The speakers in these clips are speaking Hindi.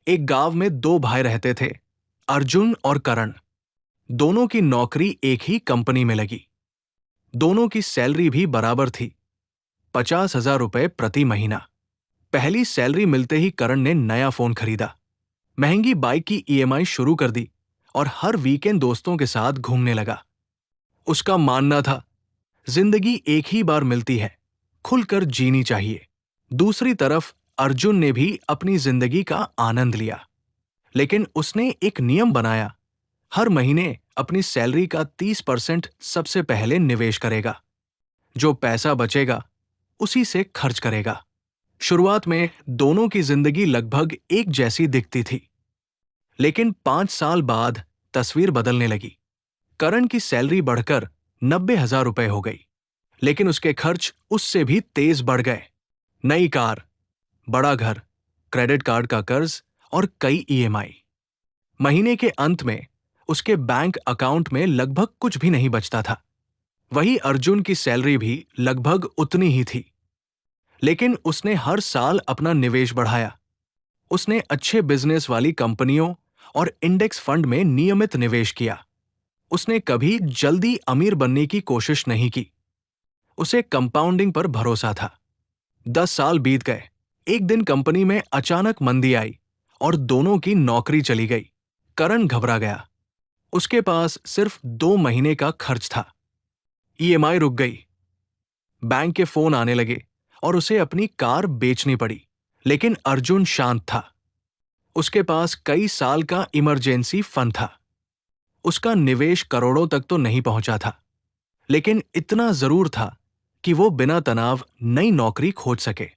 एक गांव में दो भाई रहते थे, अर्जुन और करण। दोनों की नौकरी एक ही कंपनी में लगी। दोनों की सैलरी भी बराबर थी, 50,000 रुपए प्रति महीना। पहली सैलरी मिलते ही करण ने नया फोन खरीदा, महंगी बाइक की ईएमआई शुरू कर दी और हर वीकेंड दोस्तों के साथ घूमने लगा। उसका मानना था, जिंदगी एक ही बार मिलती है, खुलकर जीनी चाहिए। दूसरी तरफ अर्जुन ने भी अपनी जिंदगी का आनंद लिया, लेकिन उसने एक नियम बनाया, हर महीने अपनी सैलरी का 30% सबसे पहले निवेश करेगा। जो पैसा बचेगा उसी से खर्च करेगा। शुरुआत में दोनों की जिंदगी लगभग एक जैसी दिखती थी, लेकिन 5 साल बाद तस्वीर बदलने लगी। करण की सैलरी बढ़कर 90,000 रुपए हो गई, लेकिन उसके खर्च उससे भी तेज बढ़ गए। नई कार, बड़ा घर, क्रेडिट कार्ड का कर्ज और कई ईएमआई। महीने के अंत में उसके बैंक अकाउंट में लगभग कुछ भी नहीं बचता था। वही अर्जुन की सैलरी भी लगभग उतनी ही थी, लेकिन उसने हर साल अपना निवेश बढ़ाया। उसने अच्छे बिजनेस वाली कंपनियों और इंडेक्स फंड में नियमित निवेश किया। उसने कभी जल्दी अमीर बनने की कोशिश नहीं की। उसे कंपाउंडिंग पर भरोसा था। 10 साल बीत गए। एक दिन कंपनी में अचानक मंदी आई और दोनों की नौकरी चली गई। करण घबरा गया। उसके पास सिर्फ 2 महीने का खर्च था। ईएमआई रुक गई, बैंक के फोन आने लगे और उसे अपनी कार बेचनी पड़ी। लेकिन अर्जुन शांत था। उसके पास कई साल का इमरजेंसी फंड था। उसका निवेश करोड़ों तक तो नहीं पहुंचा था, लेकिन इतना जरूर था कि वो बिना तनाव नई नौकरी खोज सके।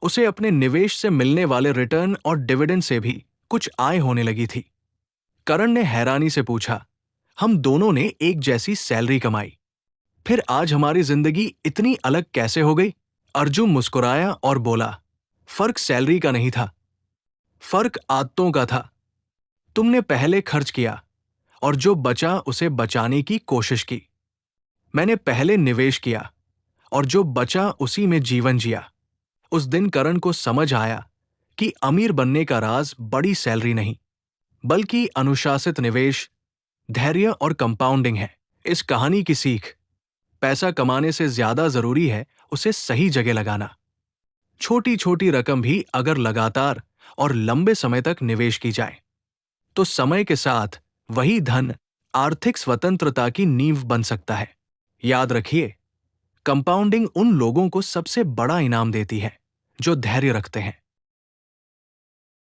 उसे अपने निवेश से मिलने वाले रिटर्न और डिविडेंड से भी कुछ आय होने लगी थी। करण ने हैरानी से पूछा, हम दोनों ने एक जैसी सैलरी कमाई, फिर आज हमारी जिंदगी इतनी अलग कैसे हो गई? अर्जुन मुस्कुराया और बोला, फर्क सैलरी का नहीं था, फर्क आदतों का था। तुमने पहले खर्च किया और जो बचा उसे बचाने की कोशिश की। मैंने पहले निवेश किया और जो बचा उसी में जीवन जिया। उस दिन करण को समझ आया कि अमीर बनने का राज बड़ी सैलरी नहीं, बल्कि अनुशासित निवेश, धैर्य और कंपाउंडिंग है। इस कहानी की सीख, पैसा कमाने से ज्यादा जरूरी है उसे सही जगह लगाना। छोटी छोटी रकम भी अगर लगातार और लंबे समय तक निवेश की जाए, तो समय के साथ वही धन आर्थिक स्वतंत्रता की नींव बन सकता है। याद रखिए, कंपाउंडिंग उन लोगों को सबसे बड़ा इनाम देती है जो धैर्य रखते हैं।